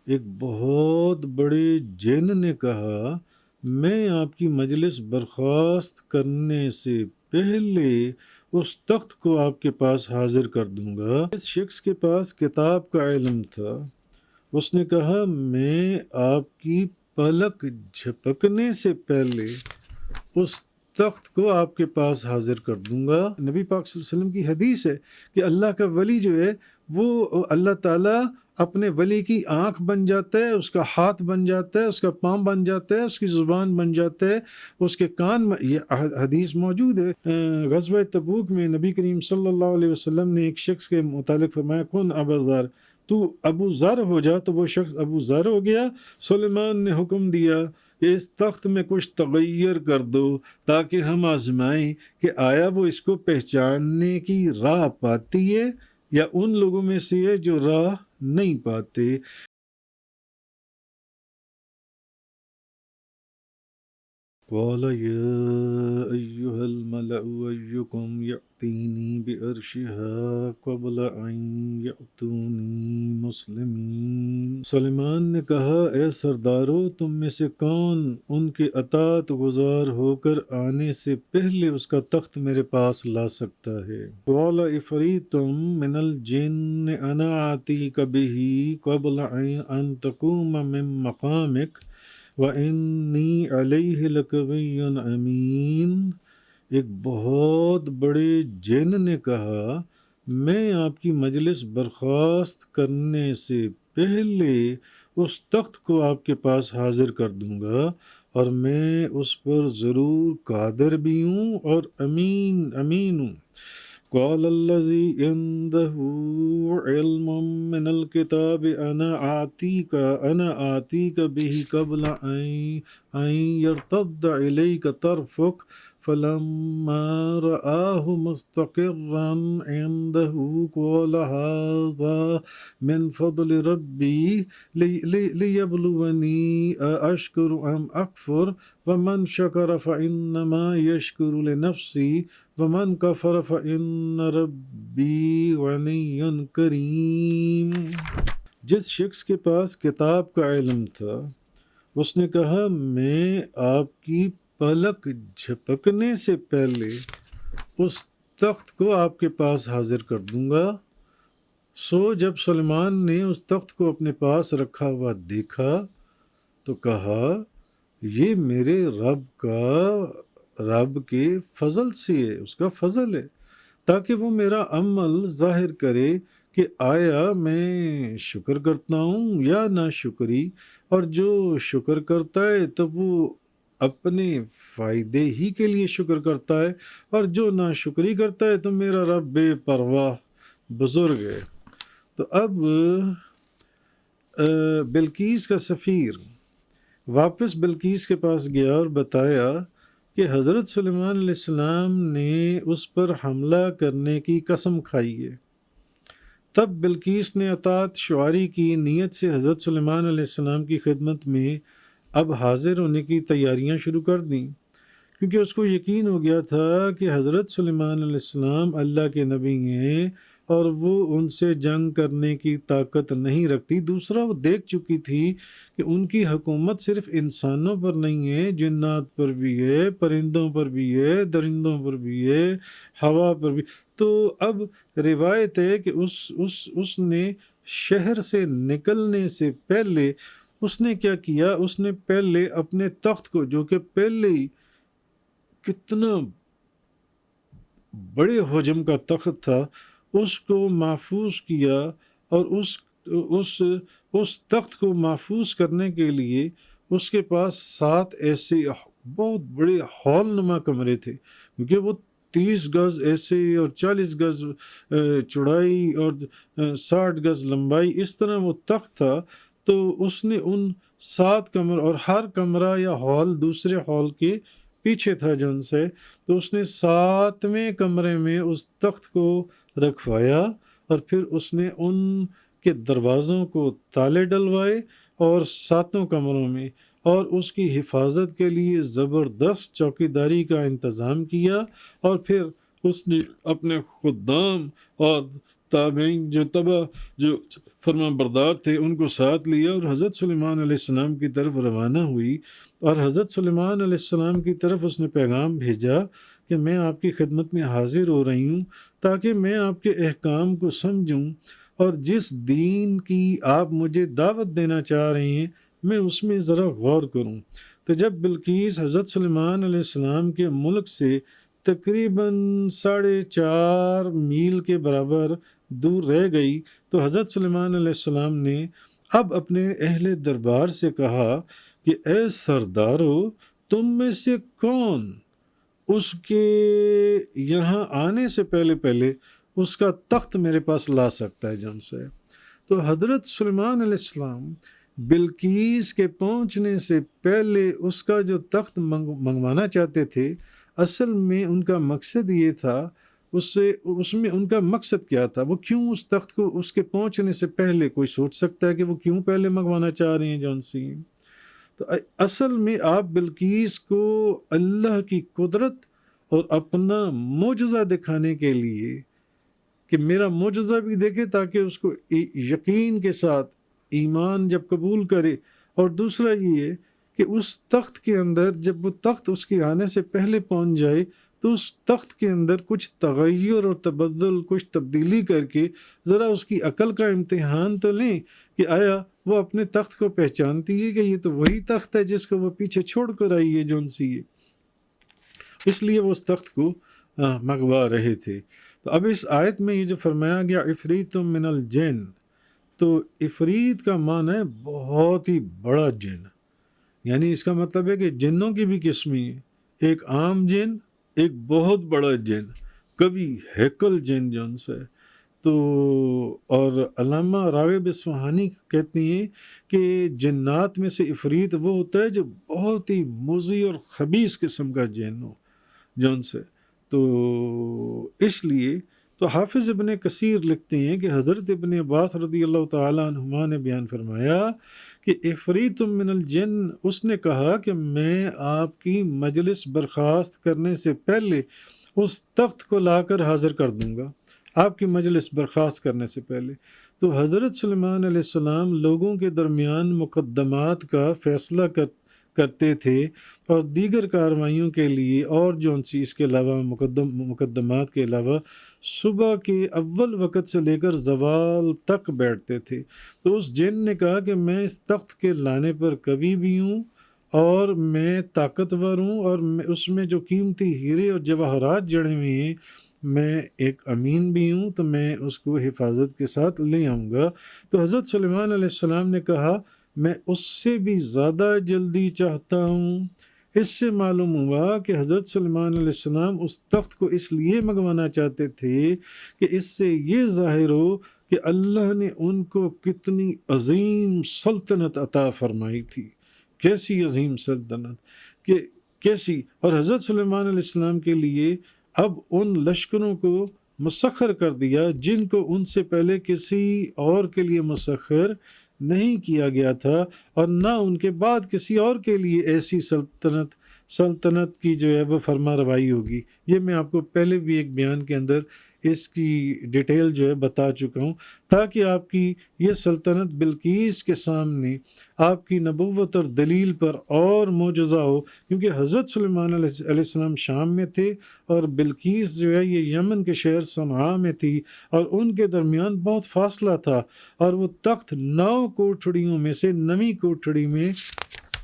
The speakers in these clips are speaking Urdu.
ایک بہت بڑے جن نے کہا، میں آپ کی مجلس برخاست کرنے سے پہلے اس تخت کو آپ کے پاس حاضر کر دوں گا۔ اس شخص کے پاس کتاب کا علم تھا۔ اس نے کہا، میں آپ کی پلک جھپکنے سے پہلے اس تخت کو آپ کے پاس حاضر کر دوں گا۔ نبی پاک صلی اللہ علیہ وسلم کی حدیث ہے کہ اللہ کا ولی جو ہے وہ اللہ تعالیٰ اپنے ولی کی آنکھ بن جاتا ہے، اس کا ہاتھ بن جاتا ہے، اس کا پاؤں بن جاتا ہے، اس کی زبان بن جاتا ہے، اس کے کان یہ حدیث موجود ہے۔ غزوہ تبوک میں نبی کریم صلی اللہ علیہ وسلم نے ایک شخص کے متعلق فرمایا، کن ابا ذر، تو ابو ذر ہو جا، تو وہ شخص ابو ذر ہو گیا۔ سلیمان نے حکم دیا کہ اس تخت میں کچھ تغیر کر دو تاکہ ہم آزمائیں کہ آیا وہ اس کو پہچاننے کی راہ پاتی ہے یا ان لوگوں میں سے ہے جو راہ نہیں پاتے۔ قال يا أيها الملأ أيكم يأتيني بعرشها قبل أن يأتوني مسلمين۔ سلیمان نے کہا، اے سردارو، تم میں سے کون ان کے اطاعت گزار ہو کر آنے سے پہلے اس کا تخت میرے پاس لا سکتا ہے؟ قال عفریت من الجن أنا آتيك به قبل أن تقوم من مقامك وَإِنِّي عَلَيْهِ لَقَوِيٌّ أَمِينٌ۔ ایک بہت بڑے جن نے کہا، میں آپ کی مجلس برخاست کرنے سے پہلے اس تخت کو آپ کے پاس حاضر کر دوں گا، اور میں اس پر ضرور قادر بھی ہوں اور امین ہوں۔ قال الذي عنده علم من الكتاب أنا آتيك به قبل أن يرتد إليك طرفك فلما رآه مستقرا عنده قال هذا من فضل ربي ليبلوني أشكر أم أكفر ومن شكر فإنما يشكر لنفسه ومن کفر فإن ربی غنی کریم۔ جس شخص کے پاس کتاب کا علم تھا، اس نے کہا، میں آپ کی پلک جھپکنے سے پہلے اس تخت کو آپ کے پاس حاضر کر دوں گا۔ سو جب سلیمان نے اس تخت کو اپنے پاس رکھا ہوا دیکھا تو کہا، یہ میرے رب کے فضل سے ہے، اس کا فضل ہے، تاکہ وہ میرا عمل ظاہر کرے کہ آیا میں شکر کرتا ہوں یا ناشکری، اور جو شکر کرتا ہے تو وہ اپنے فائدے ہی کے لیے شکر کرتا ہے، اور جو ناشکری کرتا ہے تو میرا رب بے پرواہ بزرگ ہے۔ تو اب بلقیس کا سفیر واپس بلقیس کے پاس گیا اور بتایا کہ حضرت سلیمان علیہ السلام نے اس پر حملہ کرنے کی قسم کھائی ہے۔ تب بلقیس نے اطاعت شعاری کی نیت سے حضرت سلیمان علیہ السلام کی خدمت میں اب حاضر ہونے کی تیاریاں شروع کر دیں، کیونکہ اس کو یقین ہو گیا تھا کہ حضرت سلیمان علیہ السلام اللہ کے نبی ہیں اور وہ ان سے جنگ کرنے کی طاقت نہیں رکھتی۔ دوسرا، وہ دیکھ چکی تھی کہ ان کی حکومت صرف انسانوں پر نہیں ہے، جنات پر بھی ہے، پرندوں پر بھی ہے، درندوں پر بھی ہے، ہوا پر بھی۔ تو اب روایت ہے کہ اس نے شہر سے نکلنے سے پہلے اس نے کیا کیا، اس نے پہلے اپنے تخت کو، جو کہ پہلے ہی کتنا بڑے حجم کا تخت تھا، اس کو محفوظ کیا، اور اس تخت کو محفوظ کرنے کے لیے اس کے پاس 7 ایسے بہت بڑے ہال نما کمرے تھے، کیونکہ وہ 30 گز ایسے اور 40 گز چوڑائی اور 60 گز لمبائی، اس طرح وہ تخت تھا۔ تو اس نے ان 7 کمروں، اور ہر کمرہ یا ہال دوسرے ہال کے پیچھے تھا جن سے، تو اس نے 7ویں کمرے میں اس تخت کو رکھوایا، اور پھر اس نے ان کے دروازوں کو تالے ڈلوائے اور 7 کمروں میں، اور اس کی حفاظت کے لیے زبردست چوکیداری کا انتظام کیا، اور پھر اس نے اپنے خدام اور تابعین جو فرما بردار تھے ان کو ساتھ لیا اور حضرت سلیمان علیہ السلام کی طرف روانہ ہوئی، اور حضرت سلیمان علیہ السلام کی طرف اس نے پیغام بھیجا کہ میں آپ کی خدمت میں حاضر ہو رہی ہوں تاکہ میں آپ کے احکام کو سمجھوں اور جس دین کی آپ مجھے دعوت دینا چاہ رہے ہیں میں اس میں ذرا غور کروں۔ تو جب بلقیس حضرت سلیمان علیہ السلام کے ملک سے تقریباً 4.5 میل کے برابر دور رہ گئی تو حضرت سلیمان علیہ السلام نے اب اپنے اہل دربار سے کہا کہ اے سردارو، تم میں سے کون اس کے یہاں آنے سے پہلے اس کا تخت میرے پاس لا سکتا ہے جن سے؟ تو حضرت سلیمان علیہ السلام بلقیس کے پہنچنے سے پہلے اس کا جو تخت منگوانا چاہتے تھے، اصل میں ان کا مقصد یہ تھا، اس میں ان کا مقصد کیا تھا، وہ کیوں اس تخت کو اس کے پہنچنے سے پہلے، کوئی سوچ سکتا ہے کہ وہ کیوں پہلے منگوانا چاہ رہے ہیں جون سی؟ تو اصل میں آپ بلقیس کو اللہ کی قدرت اور اپنا معجزہ دکھانے کے لیے کہ میرا معجزہ بھی دیکھے تاکہ اس کو یقین کے ساتھ ایمان جب قبول کرے، اور دوسرا یہ کہ اس تخت کے اندر جب وہ تخت اس کے آنے سے پہلے پہنچ جائے تو اس تخت کے اندر کچھ تغیر اور تبدل، کچھ تبدیلی کر کے ذرا اس کی عقل کا امتحان تو لیں کہ آیا وہ اپنے تخت کو پہچانتی ہے کہ یہ تو وہی تخت ہے جس کو وہ پیچھے چھوڑ کر آئی ہے جون سی ہے۔ اس لیے وہ اس تخت کو منگوا رہے تھے۔ تو اب اس آیت میں یہ جو فرمایا گیا عفریت من الجن، تو عفریت کا معنی ہے بہت ہی بڑا جن، یعنی اس کا مطلب ہے کہ جنوں کی بھی قسمیں ہیں، ایک عام جن، ایک بہت بڑا جن، کبھی ہیکل جن جون سے۔ تو اور علامہ راغب اصفہانی کہتی ہیں کہ جنات میں سے عفریت وہ ہوتا ہے جو بہت ہی مضی اور خبیث قسم کا جن ہو جون سے۔ تو اس لیے تو حافظ ابن کثیر لکھتے ہیں کہ حضرت ابن عباس رضی اللہ تعالیٰ عنہما نے بیان فرمایا کہ عفریت من الجن، اس نے کہا کہ میں آپ کی مجلس برخاست کرنے سے پہلے اس تخت کو لا کر حاضر کر دوں گا، آپ کی مجلس برخاست کرنے سے پہلے۔ تو حضرت سلیمان علیہ السلام لوگوں کے درمیان مقدمات کا فیصلہ کرتے تھے، اور دیگر کارروائیوں کے لیے اور جون سی اس کے علاوہ مقدمات کے علاوہ صبح کے اول وقت سے لے کر زوال تک بیٹھتے تھے۔ تو اس جن نے کہا کہ میں اس تخت کے لانے پر کبھی بھی ہوں، اور میں طاقتور ہوں، اور اس میں جو قیمتی ہیرے اور جواہرات جڑے ہوئے ہیں، میں ایک امین بھی ہوں، تو میں اس کو حفاظت کے ساتھ لے آؤں گا۔ تو حضرت سلیمان علیہ السلام نے کہا میں اس سے بھی زیادہ جلدی چاہتا ہوں۔ اس سے معلوم ہوا کہ حضرت سلیمان علیہ السلام اس تخت کو اس لیے منگوانا چاہتے تھے کہ اس سے یہ ظاہر ہو کہ اللہ نے ان کو کتنی عظیم سلطنت عطا فرمائی تھی، کیسی عظیم سلطنت، کہ کیسی۔ اور حضرت سلیمان علیہ السلام کے لیے اب ان لشکروں کو مسخر کر دیا جن کو ان سے پہلے کسی اور کے لیے مسخر نہیں کیا گیا تھا، اور نہ ان کے بعد کسی اور کے لیے ایسی سلطنت کی جو ہے وہ فرما روائی ہوگی۔ یہ میں آپ کو پہلے بھی ایک بیان کے اندر اس کی ڈیٹیل جو ہے بتا چکا ہوں، تاکہ آپ کی یہ سلطنت بلقیس کے سامنے آپ کی نبوت اور دلیل پر اور معجزہ ہو، کیونکہ حضرت سلیمان علیہ السلام شام میں تھے اور بلقیس جو ہے یہ یمن کے شہر صنعاء میں تھی، اور ان کے درمیان بہت فاصلہ تھا، اور وہ تخت 9 کوٹھڑیوں میں سے 9ویں کوٹھڑی میں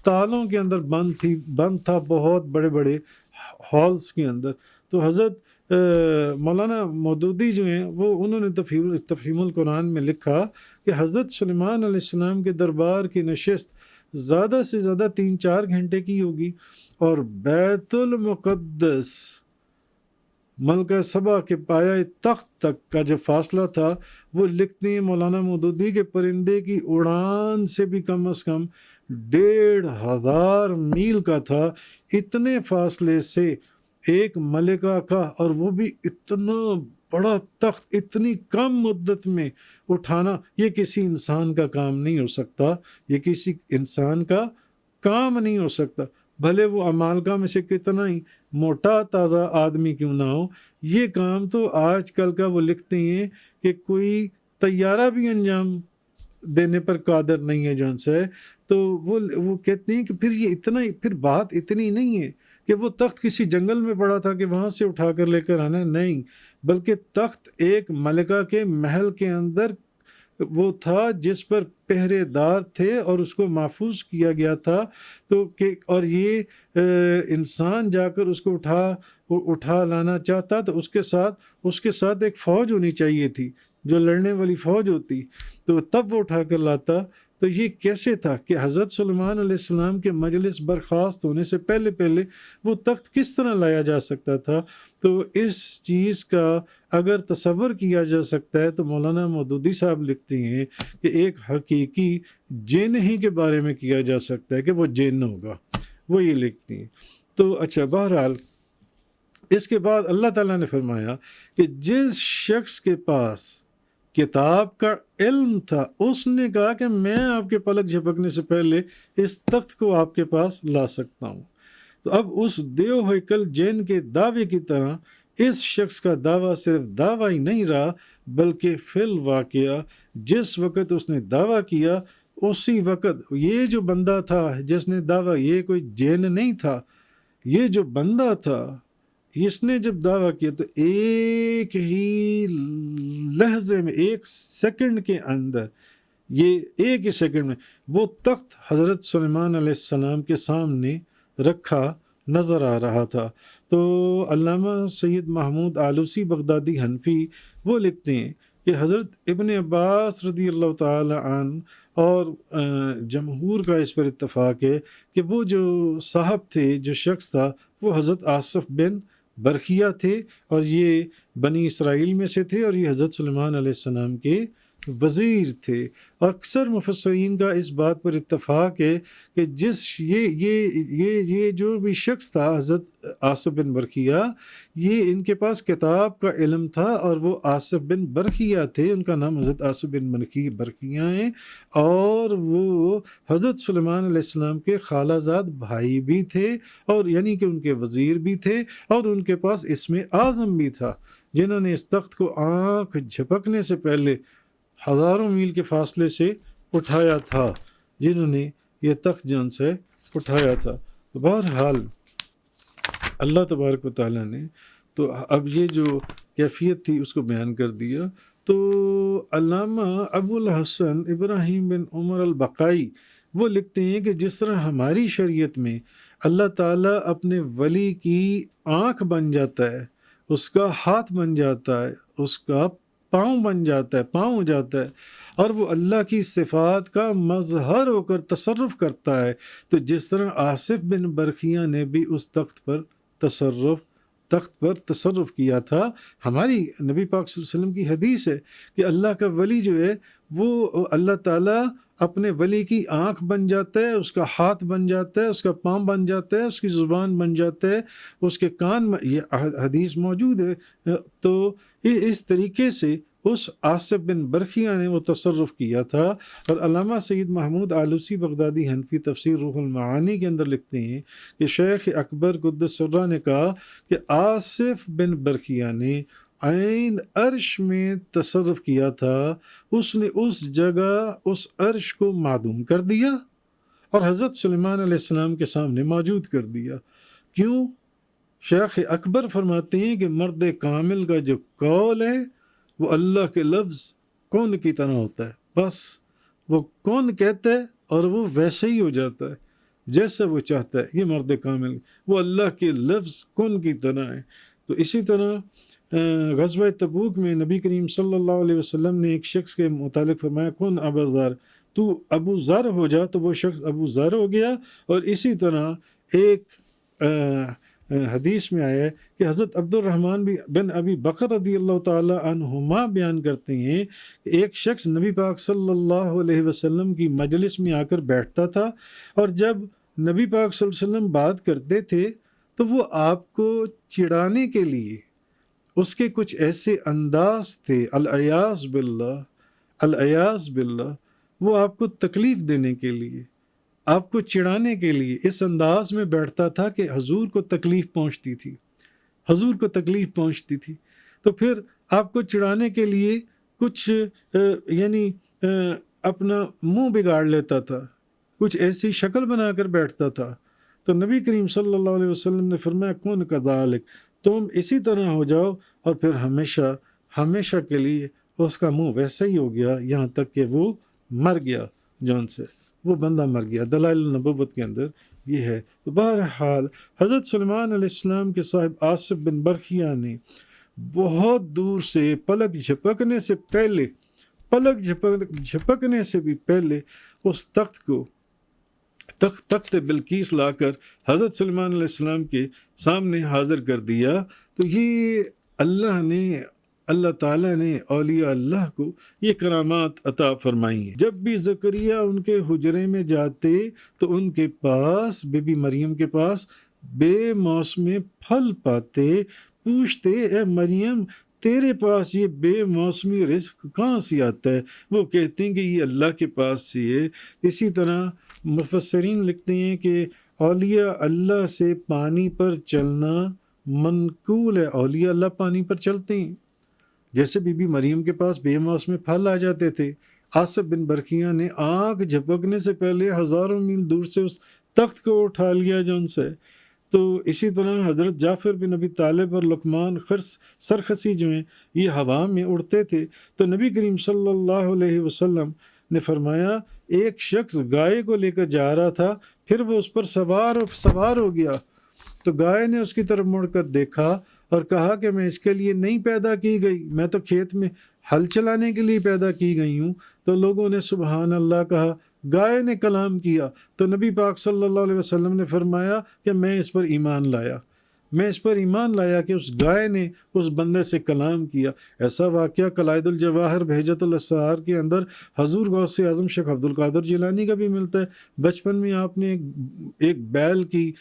تالوں کے اندر بند تھا، بہت بڑے بڑے ہالز کے اندر۔ تو حضرت مولانا مودودی جو ہیں وہ انہوں نے تفہیم القرآن میں لکھا کہ حضرت سلیمان علیہ السلام کے دربار کی نشست زیادہ سے زیادہ 3-4 گھنٹے کی ہوگی، اور بیت المقدس ملکہ سبا کے پایہ تخت تک کا جو فاصلہ تھا، وہ لکھتے ہیں مولانا مودودی کے پرندے کی اڑان سے بھی کم از کم 1500 میل کا تھا۔ اتنے فاصلے سے ایک ملکہ کا، اور وہ بھی اتنا بڑا تخت اتنی کم مدت میں اٹھانا، یہ کسی انسان کا کام نہیں ہو سکتا، یہ کسی انسان کا کام نہیں ہو سکتا، بھلے وہ عمالقہ میں سے کتنا ہی موٹا تازہ آدمی کیوں نہ ہو۔ یہ کام تو آج کل کا وہ لکھتے ہیں کہ کوئی طیارہ بھی انجام دینے پر قادر نہیں ہے جون سے، تو وہ کہتے ہیں کہ پھر بات اتنی نہیں ہے کہ وہ تخت کسی جنگل میں پڑا تھا کہ وہاں سے اٹھا کر لے کر آنا، نہیں، بلکہ تخت ایک ملکہ کے محل کے اندر وہ تھا جس پر پہرے دار تھے اور اس کو محفوظ کیا گیا تھا، اور یہ انسان جا کر اس کو اٹھا لانا چاہتا تو اس کے ساتھ ایک فوج ہونی چاہیے تھی، جو لڑنے والی فوج ہوتی، تو تب وہ اٹھا کر لاتا۔ تو یہ کیسے تھا کہ حضرت سلیمان علیہ السلام کے مجلس برخاست ہونے سے پہلے وہ تخت کس طرح لایا جا سکتا تھا؟ تو اس چیز کا اگر تصور کیا جا سکتا ہے تو مولانا مودودی صاحب لکھتے ہیں کہ ایک حقیقی جن ہی کے بارے میں کیا جا سکتا ہے کہ وہ جن ہوگا، وہ یہ لکھتی ہیں۔ تو اچھا، بہرحال اس کے بعد اللہ تعالیٰ نے فرمایا کہ جس شخص کے پاس کتاب کا علم تھا اس نے کہا کہ میں آپ کے پلک جھپکنے سے پہلے اس تخت کو آپ کے پاس لا سکتا ہوں۔ تو اب اس دیو ہیکل جین کے دعوے کی طرح اس شخص کا دعویٰ صرف دعویٰ ہی نہیں رہا، بلکہ فی الواقعہ جس وقت اس نے دعویٰ کیا اسی وقت یہ جو بندہ تھا جس نے دعویٰ، یہ کوئی جین نہیں تھا، یہ جو بندہ تھا اس نے جب دعویٰ کیا تو ایک ہی لحظے میں، ایک سیکنڈ کے اندر، ایک ہی سیکنڈ میں وہ تخت حضرت سلیمان علیہ السلام کے سامنے رکھا نظر آ رہا تھا۔ تو علامہ سید محمود آلوسی بغدادی حنفی وہ لکھتے ہیں کہ حضرت ابن عباس رضی اللہ تعالی عنہ اور جمہور کا اس پر اتفاق ہے کہ وہ جو صاحب تھے، جو شخص تھا، وہ حضرت آصف بن برقیہ تھے، اور یہ بنی اسرائیل میں سے تھے، اور یہ حضرت سلیمان علیہ السلام کے وزیر تھے۔ اکثر مفسرین کا اس بات پر اتفاق ہے کہ یہ جو بھی شخص تھا حضرت آصف بن برقیہ، یہ ان کے پاس کتاب کا علم تھا، اور وہ آصف بن برقیہ تھے، ان کا نام حضرت آصف بن برقیہ ہے، اور وہ حضرت سلیمان علیہ السلام کے خالہ زاد بھائی بھی تھے، اور یعنی کہ ان کے وزیر بھی تھے، اور ان کے پاس اسم اعظم بھی تھا، جنہوں نے اس تخت کو آنکھ جھپکنے سے پہلے ہزاروں میل کے فاصلے سے اٹھایا تھا، جنہوں نے یہ تخت جان سے اٹھایا تھا۔ تو بہرحال اللہ تبارک و تعالیٰ نے تو اب یہ جو کیفیت تھی اس کو بیان کر دیا۔ تو علامہ ابو الحسن ابراہیم بن عمر البقائی وہ لکھتے ہیں کہ جس طرح ہماری شریعت میں اللہ تعالیٰ اپنے ولی کی آنکھ بن جاتا ہے، اس کا ہاتھ بن جاتا ہے، اس کا پاؤں بن جاتا ہے، پاؤں ہو جاتا ہے، اور وہ اللہ کی صفات کا مظہر ہو کر تصرف کرتا ہے، تو جس طرح آصف بن برقیہ نے بھی اس تخت پر تصرف کیا تھا۔ ہماری نبی پاک صلی اللہ علیہ وسلم کی حدیث ہے کہ اللہ کا ولی جو ہے وہ اللہ تعالیٰ اپنے ولی کی آنکھ بن جاتا ہے، اس کا ہاتھ بن جاتا ہے، اس کا پاؤں بن جاتا ہے، اس کی زبان بن جاتا ہے، اس کے کان، یہ حدیث موجود ہے۔ تو اس طریقے سے اس آصف بن برقیہ نے وہ تصرف کیا تھا۔ اور علامہ سید محمود آلوسی بغدادی حنفی تفسیر روح المعانی کے اندر لکھتے ہیں کہ شیخ اکبر قدس سرہ نے کہا کہ آصف بن برقیہ نے عین عرش میں تصرف کیا تھا، اس نے اس جگہ اس عرش کو معدوم کر دیا اور حضرت سلیمان علیہ السلام کے سامنے موجود کر دیا۔ کیوں؟ شیخ اکبر فرماتے ہیں کہ مرد کامل کا جو قول ہے وہ اللہ کے لفظ کون کی طرح ہوتا ہے، بس وہ کون کہتا ہے اور وہ ویسے ہی ہو جاتا ہے جیسا وہ چاہتا ہے۔ یہ مرد کامل، وہ اللہ کے لفظ کون کی طرح ہے۔ تو اسی طرح غزوہ تبوک میں نبی کریم صلی اللہ علیہ وسلم نے ایک شخص کے متعلق فرمایا کن ابو ذر، تو ابو ذر ہو جا، تو وہ شخص ابو ذر ہو گیا۔ اور اسی طرح ایک حدیث میں آیا ہے کہ حضرت عبد الرحمن بن ابی بکر رضی اللہ تعالی عنہما بیان کرتے ہیں کہ ایک شخص نبی پاک صلی اللہ علیہ وسلم کی مجلس میں آ کر بیٹھتا تھا، اور جب نبی پاک صلی اللہ علیہ وسلم بات کرتے تھے تو وہ آپ کو چڑھانے کے لیے اس کے کچھ ایسے انداز تھے، العیاذ باللہ، وہ آپ کو تکلیف دینے کے لیے، آپ کو چڑھانے کے لیے اس انداز میں بیٹھتا تھا کہ حضور کو تکلیف پہنچتی تھی۔ تو پھر آپ کو چڑھانے کے لیے کچھ یعنی اپنا منہ بگاڑ لیتا تھا، کچھ ایسی شکل بنا کر بیٹھتا تھا، تو نبی کریم صلی اللہ علیہ وسلم نے فرمایا کون کذالک، تم اسی طرح ہو جاؤ، اور پھر ہمیشہ کے لیے اس کا منہ ویسا ہی ہو گیا، یہاں تک کہ وہ مر گیا، جون سے وہ بندہ مر گیا۔ دلائل النبوت کے اندر یہ ہے۔ تو بہرحال حضرت سلیمان علیہ السلام کے صاحب آصف بن برخیہ نے بہت دور سے پلک جھپکنے سے بھی پہلے اس تخت بلقیس لا کر حضرت سلیمان علیہ السلام کے سامنے حاضر کر دیا۔ تو یہ اللہ تعالیٰ نے اولیاء اللہ کو یہ کرامات عطا فرمائی ہیں۔ جب بھی زکریا ان کے حجرے میں جاتے تو ان کے پاس بی بی مریم کے پاس بے موسم پھل پاتے، پوچھتے اے مریم تیرے پاس یہ بے موسمی رزق کہاں سے آتا ہے؟ وہ کہتے ہیں کہ یہ اللہ کے پاس سے ہے۔ اسی طرح مفسرین لکھتے ہیں کہ اولیاء اللہ سے پانی پر چلنا منقول ہے، اولیاء اللہ پانی پر چلتے ہیں۔ جیسے بی بی مریم کے پاس بے موسم پھل آ جاتے تھے، آصف بن برقیہ نے آنکھ جھپکنے سے پہلے ہزاروں میل دور سے اس تخت کو اٹھا لیا جو ان سے۔ تو اسی طرح حضرت جعفر بن ابی طالب اور لقمان سرخسی جو ہیں یہ ہوا میں اڑتے تھے۔ تو نبی کریم صلی اللہ علیہ وسلم نے فرمایا ایک شخص گائے کو لے کر جا رہا تھا، پھر وہ اس پر سوار ہو گیا، تو گائے نے اس کی طرف مڑ کر دیکھا اور کہا کہ میں اس کے لیے نہیں پیدا کی گئی، میں تو کھیت میں ہل چلانے کے لیے پیدا کی گئی ہوں۔ تو لوگوں نے سبحان اللہ کہا، گائے نے کلام کیا، تو نبی پاک صلی اللہ علیہ وسلم نے فرمایا کہ میں اس پر ایمان لایا کہ اس گائے نے اس بندے سے کلام کیا۔ ایسا واقعہ قلائد الجواہر بہجت الاسرار کے اندر حضور غوث اعظم شیخ عبد القادر جیلانی کا بھی ملتا ہے۔ بچپن میں آپ نے ایک بیل کی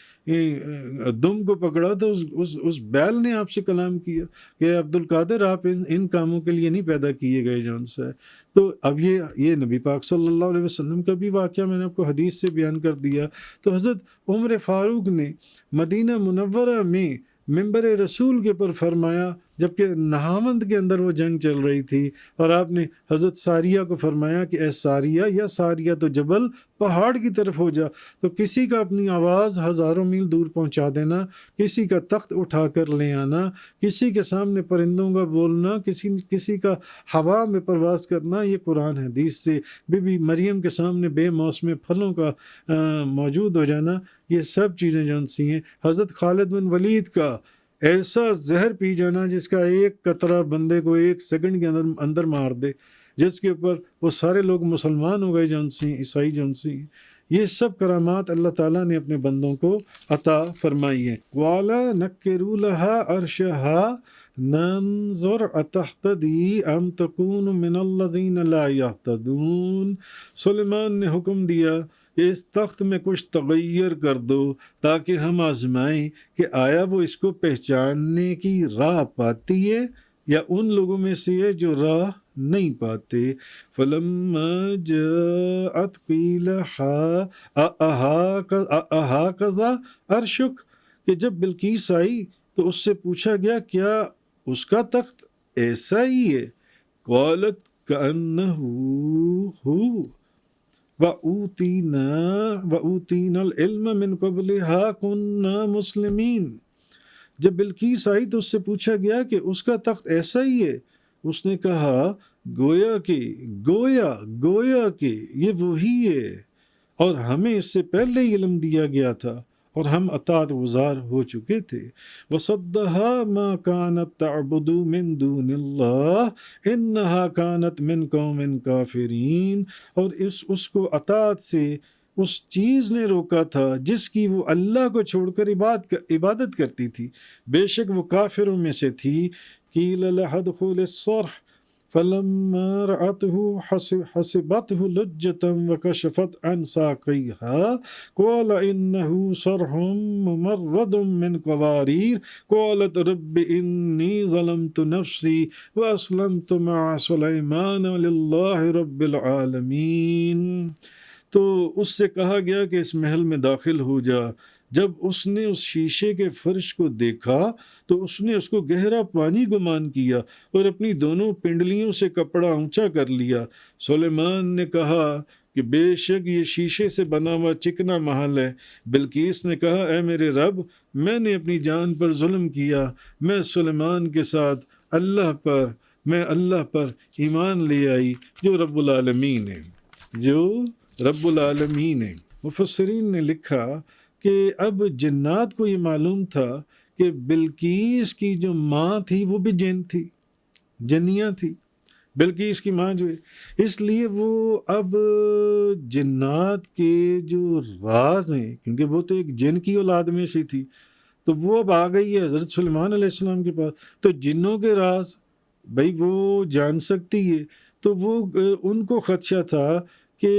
دم کو پکڑا تو اس بیل نے آپ سے کلام کیا کہ عبد القادر آپ ان کاموں کے لیے نہیں پیدا کیے گئے جو ان سے۔ تو اب یہ نبی پاک صلی اللہ علیہ وسلم کا بھی واقعہ میں نے آپ کو حدیث سے بیان کر دیا۔ تو حضرت عمر فاروق نے مدینہ منورہ میں منبر رسول کے پر فرمایا، جبکہ نہاوند کے اندر وہ جنگ چل رہی تھی، اور آپ نے حضرت ساریہ کو فرمایا کہ اے ساریہ تو جبل پہاڑ کی طرف ہو جا۔ تو کسی کا اپنی آواز ہزاروں میل دور پہنچا دینا، کسی کا تخت اٹھا کر لے آنا، کسی کے سامنے پرندوں کا بولنا، کسی کا ہوا میں پرواز کرنا، یہ قرآن حدیث سے بی بی مریم کے سامنے بے موسم پھلوں کا موجود ہو جانا، یہ سب چیزیں جو سی ہیں۔ حضرت خالد بن ولید کا ایسا زہر پی جانا جس کا ایک قطرہ بندے کو ایک سیکنڈ کے اندر مار دے، جس کے اوپر وہ سارے لوگ مسلمان ہو گئے جون سی، عیسائی جون سی، یہ سب کرامات اللہ تعالیٰ نے اپنے بندوں کو عطا فرمائی ہیں۔ وَعَلَا نَكِّرُوا لَهَا عَرْشَهَا نَنظُرْ أَتَهْتَدِي أَمْ تَكُونُ مِنَ الَّذِينَ لَا يَهْتَدُونَ۔ سلیمان نے حکم دیا کہ اس تخت میں کچھ تغیر کر دو تاکہ ہم آزمائیں کہ آیا وہ اس کو پہچاننے کی راہ پاتی ہے یا ان لوگوں میں سے ہے جو راہ نہیں پاتے۔ فَلَمَّا جَاءَتْ قِيلَ أَهَٰكَذَا عَرْشُكَ، کہ جب بلقیس آئی تو اس سے پوچھا گیا کیا اس کا تخت ایسا ہی ہے؟ قَالَتْ كَأَنَّهُ هُوَ وَأُوتِينَا الْعِلْمَ مِنْ قَبْلِهَا كُنَّا مُسْلِمِينَ۔ جب بلقیس آئی تو اس سے پوچھا گیا کہ اس کا تخت ایسا ہی ہے؟ اس نے کہا گویا کہ یہ وہی ہے، اور ہمیں اس سے پہلے ہی علم دیا گیا تھا اور ہم اطاعت گزار ہو چکے تھے۔ وَصَدَّهَا مَا كَانَتْ تَعْبُدُ مِن دُونِ اللَّهِ إِنَّهَا كَانَتْ مِن قَوْمٍ كَافِرِينَ، اور اس کو اطاعت سے اس چیز نے روکا تھا جس کی وہ اللہ کو چھوڑ کر عبادت کرتی تھی، بے شک وہ کافروں میں سے تھی۔ قِيلَ لَهَا ادْخُلِي الصَّرْحَ فَلَمَّا رَأَتْهُ حَسِبَتْهُ لُجَّةً وَكَشَفَتْ عَنْ سَاقَيْهَا قَالَ إِنَّهُ صَرْحٌ مُمَرَّدٌ مِّن قَوَارِيرَ قَالَتْ رَبِّ إِنِّي ظَلَمْتُ نَفْسِي وَأَسْلَمْتُ مَعَ سُلَيْمَانَ لِلَّهِ رَبِّ الْعَالَمِينَ۔ تو اس سے کہا گیا کہ اس محل میں داخل ہو جا جب اس نے اس شیشے کے فرش کو دیکھا تو اس نے اس کو گہرا پانی گمان کیا اور اپنی دونوں پنڈلیوں سے کپڑا اونچا کر لیا۔ سلیمان نے کہا کہ بے شک یہ شیشے سے بنا ہوا چکنا محل ہے۔ بلقیس نے کہا اے میرے رب، میں نے اپنی جان پر ظلم کیا، میں سلیمان کے ساتھ اللہ پر ایمان لے آئی جو رب العالمین ہے، جو رب العالمین ہے۔ مفسرین نے لکھا کہ اب جنات کو یہ معلوم تھا کہ بلقیس کی جو ماں تھی وہ بھی جن تھی، جنیاں تھی، بلقیس کی ماں جو ہے، اس لیے وہ اب جنات کے جو راز ہیں، کیونکہ وہ تو ایک جن کی اولاد میں سے تھی، تو وہ اب آ گئی ہے حضرت سلیمان علیہ السلام کے پاس، تو جنوں کے راز بھائی وہ جان سکتی ہے، تو وہ ان کو خدشہ تھا کہ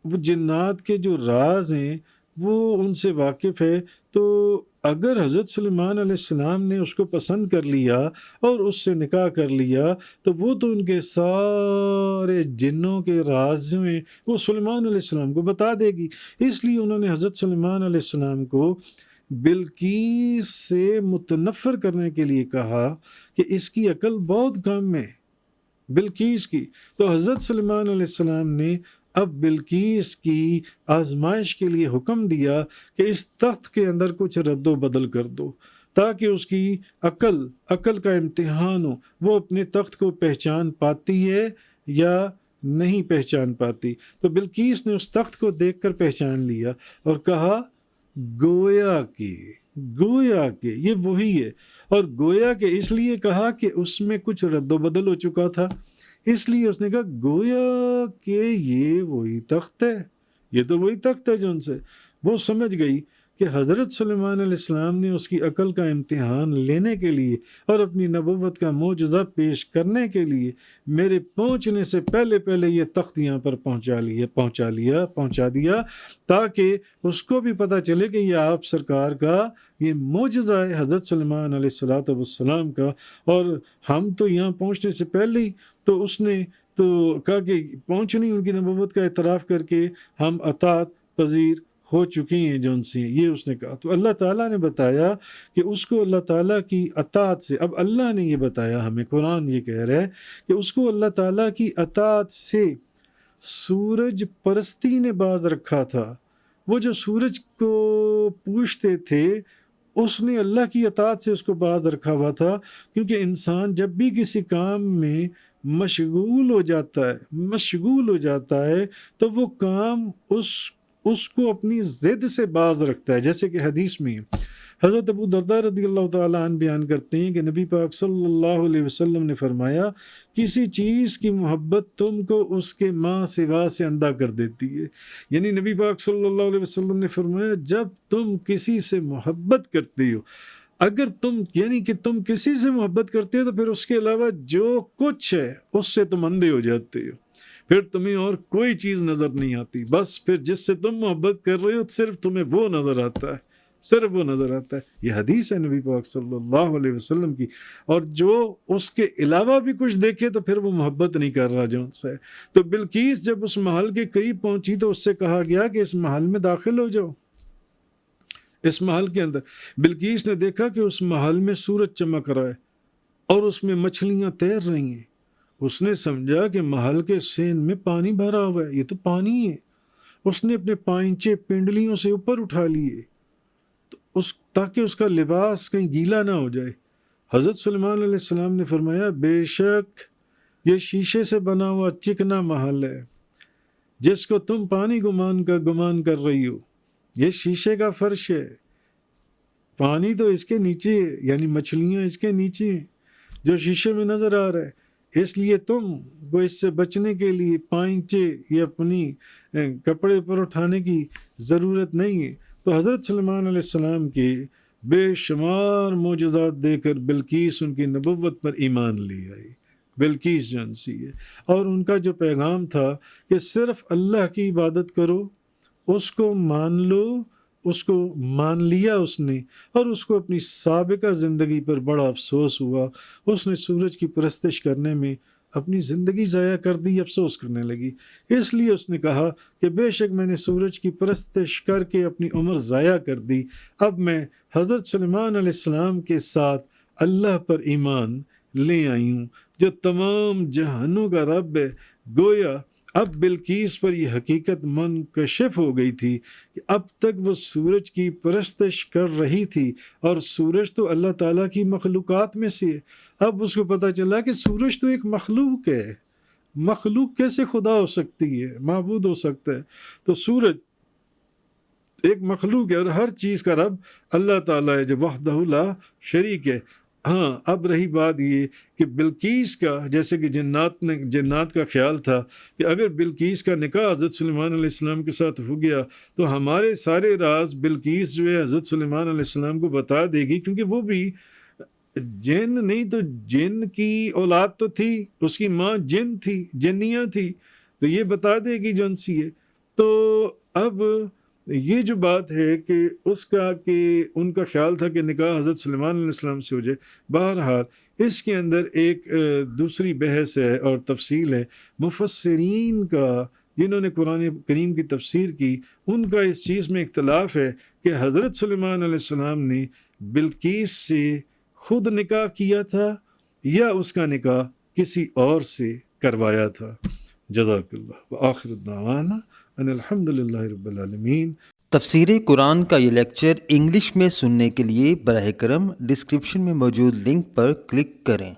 وہ جنات کے جو راز ہیں وہ ان سے واقف ہے، تو اگر حضرت سلیمان علیہ السلام نے اس کو پسند کر لیا اور اس سے نکاح کر لیا تو وہ تو ان کے سارے جنوں کے راز ہیں وہ سلیمان علیہ السلام کو بتا دے گی۔ اس لیے انہوں نے حضرت سلیمان علیہ السلام کو بلقیس سے متنفر کرنے کے لیے کہا کہ اس کی عقل بہت کم ہے بلقیس کی۔ تو حضرت سلیمان علیہ السلام نے اب بلقیس کی آزمائش کے لیے حکم دیا کہ اس تخت کے اندر کچھ رد و بدل کر دو تاکہ اس کی عقل کا امتحان ہو، وہ اپنے تخت کو پہچان پاتی ہے یا نہیں پہچان پاتی۔ تو بلقیس نے اس تخت کو دیکھ کر پہچان لیا اور کہا گویا کہ یہ وہی ہے، اور گویا کہ اس لیے کہا کہ اس میں کچھ رد و بدل ہو چکا تھا، اس لیے اس نے کہا گویا کہ یہ وہی تخت ہے، یہ تو وہی تخت ہے جو ان سے وہ سمجھ گئی کہ حضرت سلیمان علیہ السلام نے اس کی عقل کا امتحان لینے کے لیے اور اپنی نبوت کا معجزہ پیش کرنے کے لیے میرے پہنچنے سے پہلے یہ تخت یہاں پر پہنچا دیا تاکہ اس کو بھی پتہ چلے کہ یہ آپ سرکار کا یہ معجزہ ہے حضرت سلیمان علیہ السلام کا، اور ہم تو یہاں پہنچنے سے پہلے ہی تو اس نے تو کہا کہ پہنچنی ان کی نبوت کا اعتراف کر کے ہم اطاعت پذیر ہو چکی ہیں جو ان سے، یہ اس نے کہا۔ تو اللہ تعالیٰ نے بتایا کہ اس کو اللہ تعالیٰ کی اطاعت سے، اب اللہ نے یہ بتایا ہمیں، قرآن یہ کہہ رہا ہے کہ اس کو اللہ تعالیٰ کی اطاعت سے سورج پرستی نے باز رکھا تھا۔ وہ جو سورج کو پوچھتے تھے اس نے اللہ کی اطاعت سے اس کو باز رکھا ہوا تھا، کیونکہ انسان جب بھی کسی کام میں مشغول ہو جاتا ہے تو وہ کام اس کو اپنی ضد سے باز رکھتا ہے، جیسے کہ حدیث میں حضرت ابو درداء رضی اللہ تعالیٰ عنہ بیان کرتے ہیں کہ نبی پاک صلی اللہ علیہ وسلم نے فرمایا کسی چیز کی محبت تم کو اس کے ماں سوا سے اندھا کر دیتی ہے، یعنی نبی پاک صلی اللہ علیہ وسلم نے فرمایا جب تم کسی سے محبت کرتے ہو، اگر تم کسی سے محبت کرتے ہو تو پھر اس کے علاوہ جو کچھ ہے اس سے تم اندھے ہو جاتے ہو، پھر تمہیں اور کوئی چیز نظر نہیں آتی، بس پھر جس سے تم محبت کر رہے ہو صرف تمہیں وہ نظر آتا ہے، یہ حدیث ہے نبی پاک صلی اللہ علیہ وسلم کی، اور جو اس کے علاوہ بھی کچھ دیکھے تو پھر وہ محبت نہیں کر رہا جو ان سے۔ تو بلقیس جب اس محل کے قریب پہنچی تو اس سے کہا گیا کہ اس محل میں داخل ہو جاؤ۔ اس محل کے اندر بلقیس نے دیکھا کہ اس محل میں سورج چمک رہا ہے اور اس میں مچھلیاں تیر رہی ہیں، اس نے سمجھا کہ محل کے سین میں پانی بھرا ہوا ہے، یہ تو پانی ہے، اس نے اپنے پائنچے پنڈلیوں سے اوپر اٹھا لیے تاکہ اس کا لباس کہیں گیلا نہ ہو جائے۔ حضرت سلیمان علیہ السلام نے فرمایا بے شک یہ شیشے سے بنا ہوا چکنا محل ہے جس کو تم پانی گمان کر رہی ہو، یہ شیشے کا فرش ہے، پانی تو اس کے نیچے ہے، یعنی مچھلیاں اس کے نیچے ہیں جو شیشے میں نظر آ رہا ہے، اس لیے تم کو اس سے بچنے کے لیے پائنچے یا اپنی کپڑے پر اٹھانے کی ضرورت نہیں ہے۔ تو حضرت سلیمان علیہ السلام کے بے شمار معجزات دے کر بلقیس ان کی نبوت پر ایمان لے آئی، بلقیس جنسی ہے، اور ان کا جو پیغام تھا کہ صرف اللہ کی عبادت کرو، اس کو مان لو، اس کو مان لیا اس نے، اور اس کو اپنی سابقہ زندگی پر بڑا افسوس ہوا، اس نے سورج کی پرستش کرنے میں اپنی زندگی ضائع کر دی، افسوس کرنے لگی۔ اس لیے اس نے کہا کہ بے شک میں نے سورج کی پرستش کر کے اپنی عمر ضائع کر دی، اب میں حضرت سلیمان علیہ السلام کے ساتھ اللہ پر ایمان لے آئی ہوں جو تمام جہانوں کا رب ہے۔ گویا اب بلقیس پر یہ حقیقت منکشف ہو گئی تھی کہ اب تک وہ سورج کی پرستش کر رہی تھی، اور سورج تو اللہ تعالیٰ کی مخلوقات میں سے ہے۔ اب اس کو پتہ چلا کہ سورج تو ایک مخلوق ہے، مخلوق کیسے خدا ہو سکتی ہے، معبود ہو سکتا ہے؟ تو سورج ایک مخلوق ہے، اور ہر چیز کا رب اللہ تعالیٰ ہے جو وحدہ لا شریک ہے۔ ہاں، اب رہی بات یہ کہ بلقیس کا، جیسے کہ جنات کا خیال تھا کہ اگر بلقیس کا نکاح حضرت سلیمان علیہ السلام کے ساتھ ہو گیا تو ہمارے سارے راز بلقیس جو ہے حضرت سلیمان علیہ السلام کو بتا دے گی، کیونکہ وہ بھی جن نہیں تو جن کی اولاد تو تھی، اس کی ماں جن تھی، جنیاں تھی، تو یہ بتا دے گی جو ان سی ہے۔ تو اب یہ جو بات ہے کہ اس کا کہ ان کا خیال تھا کہ نکاح حضرت سلیمان علیہ السلام سے ہو جائے، بہرحال اس کے اندر ایک دوسری بحث ہے اور تفصیل ہے۔ مفسرین کا جنہوں نے قرآن کریم کی تفسیر کی، ان کا اس چیز میں اختلاف ہے کہ حضرت سلیمان علیہ السلام نے بلقیس سے خود نکاح کیا تھا یا اس کا نکاح کسی اور سے کروایا تھا۔ جزاک اللہ، وآخر دعوانا ان الحمد للہ رب العالمین۔ تفسیر قرآن کا یہ لیکچر انگلش میں سننے کے لیے براہ کرم ڈسکرپشن میں موجود لنک پر کلک کریں۔